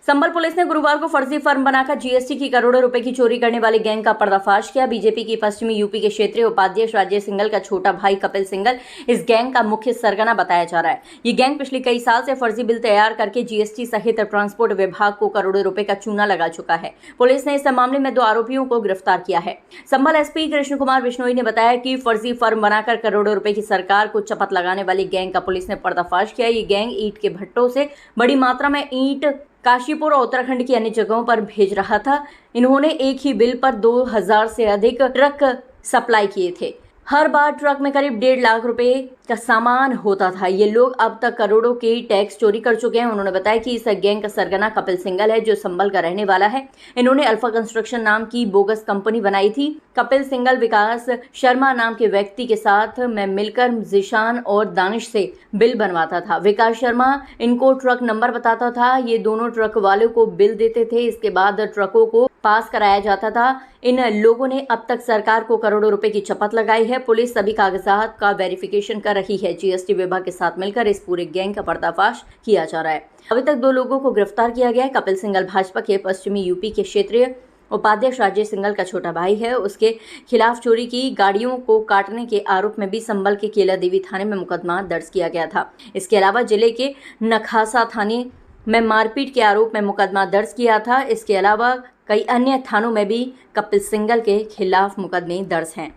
संभल police ने गुरुवार को फर्जी फर्म बनाकर जीएसटी की करोड़ों रुपए की चोरी करने वाले गैंग का पर्दाफाश किया। बीजेपी की पश्चिमी यूपी के क्षेत्रीय उपाध्यक्ष राजेश सिंघल का छोटा भाई कपिल सिंघल इस गैंग का मुख्य सरगना बताया जा रहा है। ये गैंग पिछले कई साल से फर्जी बिल तैयार करके जीएसटी सहित ट्रांसपोर्ट विभाग को करोड़ों रुपए का चूना लगा चुका है। पुलिस ने इस मामले में 2 आरोपियों को गिरफ्तार किया है। संभल एसपी कृष्ण कुमार बिश्नोई ने बताया कि फर्जी फर्म बनाकर करोड़ों रुपए की सरकार को चपत लगाने वाली गैंग का पुलिस ने पर्दाफाश किया। ये गैंग ईंट के भट्टों से बड़ी मात्रा में ईंट काशीपुर और उत्तराखंड की अन्य जगहों पर भेज रहा था। इन्होंने एक ही बिल पर 2000 से अधिक ट्रक सप्लाई किए थे। हर बार ट्रक में करीब 1.5 लाख रुपए का सामान होता था। ये लोग अब तक करोड़ों के टैक्स चोरी कर चुके हैं। उन्होंने बताया कि इस गैंग का सरगना कपिल सिंघल है, जो संभल का रहने वाला है। इन्होंने अल्फा कंस्ट्रक्शन नाम की बोगस कंपनी बनाई थी। कपिल सिंघल विकास शर्मा नाम के व्यक्ति के साथ में मिलकर जिशान और दानिश से बिल बनवाता था। विकास शर्मा इनको ट्रक नंबर बताता था। ये दोनों ट्रक वालों को बिल देते थे। इसके बाद ट्रकों को पास कराया जाता था। इन लोगों ने अब तक सरकार को करोड़ों रुपए की चपत लगाई है। पुलिस सभी कागजात का वेरिफिकेशन कर रही है। जीएसटी विभाग के साथ मिलकर इस पूरे गैंग का पर्दाफाश किया जा रहा है। अभी तक 2 लोगों को गिरफ्तार किया गया है। कपिल सिंघल भाजपा के पश्चिमी यूपी के क्षेत्रीय उपाध्यक्ष राजेश सिंघल का छोटा भाई है। उसके खिलाफ चोरी की गाड़ियों को काटने के आरोप में भी संभल के केला देवी थाने में मुकदमा दर्ज किया गया था। इसके अलावा जिले के नखासा थाने में मारपीट के आरोप में मुकदमा दर्ज किया था। इसके अलावा कई अन्य थानों में भी कपिल सिंघल के खिलाफ मुकदमे दर्ज हैं।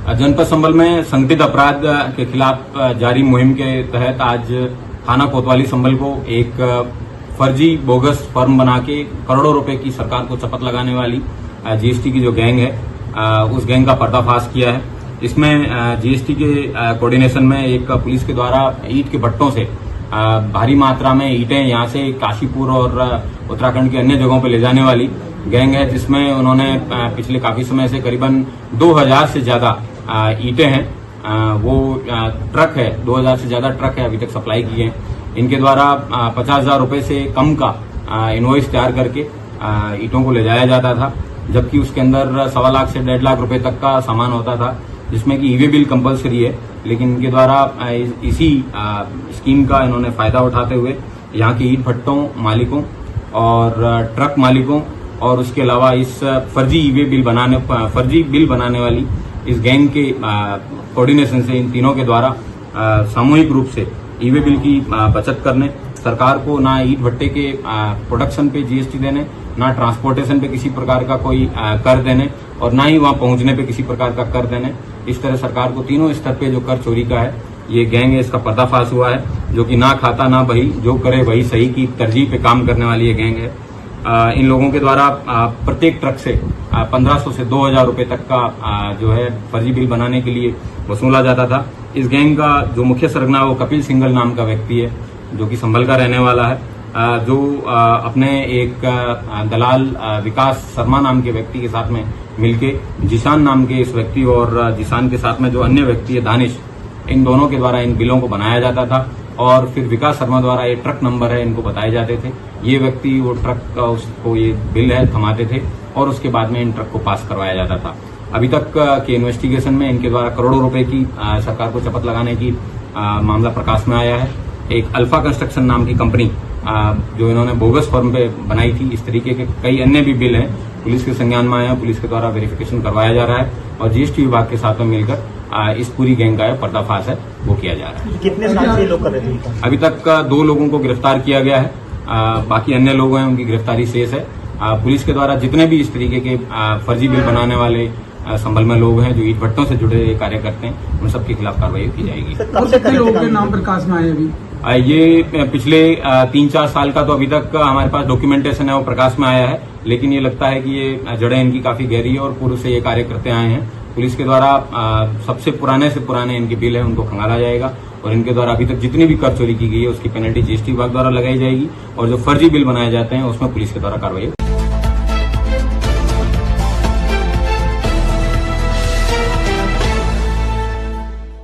जनपद संभल में संगठित अपराध के खिलाफ जारी मुहिम के तहत आज थाना कोतवाली संभल को एक फर्जी बोगस फर्म बना के करोड़ों रुपए की सरकार को चपत लगाने वाली जीएसटी की जो गैंग है, उस गैंग का पर्दाफाश किया है। इसमें जीएसटी के कोऑर्डिनेशन में एक पुलिस के द्वारा ईंट के भट्टों से भारी मात्रा में ईंटें यहाँ से काशीपुर और उत्तराखंड के अन्य जगहों पर ले जाने वाली गैंग है, जिसमें उन्होंने पिछले काफी समय से करीबन 2000 से ज्यादा ईंटें हैं, वो ट्रक है, 2000 से ज्यादा ट्रक है अभी तक सप्लाई किए हैं। इनके द्वारा 50,000 रुपए से कम का इनवॉइस तैयार करके ईंटों को ले जाया जाता था, जबकि उसके अंदर 1.25 लाख से 1.5 लाख रुपए तक का सामान होता था, जिसमें कि ईवे बिल कंपलसरी है। लेकिन इनके द्वारा इसी स्कीम का इन्होंने फायदा उठाते हुए यहाँ के ईंट भट्टों मालिकों और ट्रक मालिकों और उसके अलावा इस फर्जी बिल बनाने वाली इस गैंग के कोऑर्डिनेशन से इन तीनों के द्वारा सामूहिक रूप से ईवे बिल की बचत करने, सरकार को ना ईंट भट्टे के प्रोडक्शन पे जीएसटी देने, ना ट्रांसपोर्टेशन पे किसी प्रकार का कोई कर देने और ना ही वहां पहुंचने पे किसी प्रकार का कर देने। इस तरह सरकार को तीनों स्तर पे जो कर चोरी का है ये गैंग है, इसका पर्दाफाश हुआ है, जो कि ना खाता ना बही, जो करे वही सही की तरजीह पे काम करने वाली ये गैंग है। इन लोगों के द्वारा प्रत्येक ट्रक से 1500 से 2000 रुपए तक का जो है फर्जी बिल बनाने के लिए वसूला जाता था। इस गैंग का जो मुख्य सरगना वो कपिल सिंघल नाम का व्यक्ति है, जो कि संभल का रहने वाला है, जो अपने एक दलाल विकास शर्मा नाम के व्यक्ति के साथ में मिलके जिशान नाम के इस व्यक्ति और जिशान के साथ में जो अन्य व्यक्ति है दानिश, इन दोनों के द्वारा इन बिलों को बनाया जाता था और फिर विकास शर्मा द्वारा ये ट्रक नंबर है इनको बताए जाते थे। ये व्यक्ति वो ट्रक का उसको ये बिल है थमाते थे और उसके बाद में इन ट्रक को पास करवाया जाता था। अभी तक के इन्वेस्टिगेशन में इनके द्वारा करोड़ों रुपए की सरकार को चपत लगाने की मामला प्रकाश में आया है। एक अल्फा कंस्ट्रक्शन नाम की कंपनी जो इन्होंने बोगस फर्म पे बनाई थी, इस तरीके के कई अन्य भी बिल हैं, पुलिस के संज्ञान में आए हैं। पुलिस के द्वारा वेरिफिकेशन करवाया जा रहा है और जीएसटी विभाग के साथ में मिलकर इस पूरी गैंग का पर्दाफाश है वो किया जा रहा है। कितने साल से लोग कर रहे थे? अभी तक 2 लोगों को गिरफ्तार किया गया है, बाकी अन्य लोग हैं उनकी गिरफ्तारी शेष है। पुलिस के द्वारा जितने भी इस तरीके के फर्जी बिल बनाने वाले संभल में लोग हैं, जो ईंट भट्टों से जुड़े कार्य करते हैं, उन सबके खिलाफ कार्रवाई की जाएगी। कितने लोगों के नाम प्रकाश में आए अभी? ये पिछले 3-4 साल का तो अभी तक हमारे पास डॉक्यूमेंटेशन है वो प्रकाश में आया है, लेकिन ये लगता है कि ये जड़ें इनकी काफी गहरी है और पूर्व से ये कार्य करते आए हैं। पुलिस के द्वारा सबसे पुराने से पुराने इनके बिल है उनको खंगाला जाएगा और इनके द्वारा अभी तक जितनी भी कर चोरी की गई है उसकी पेनल्टी जीएसटी विभाग द्वारा लगाई जाएगी और जो फर्जी बिल बनाए जाते हैं उसमें पुलिस के द्वारा कार्रवाई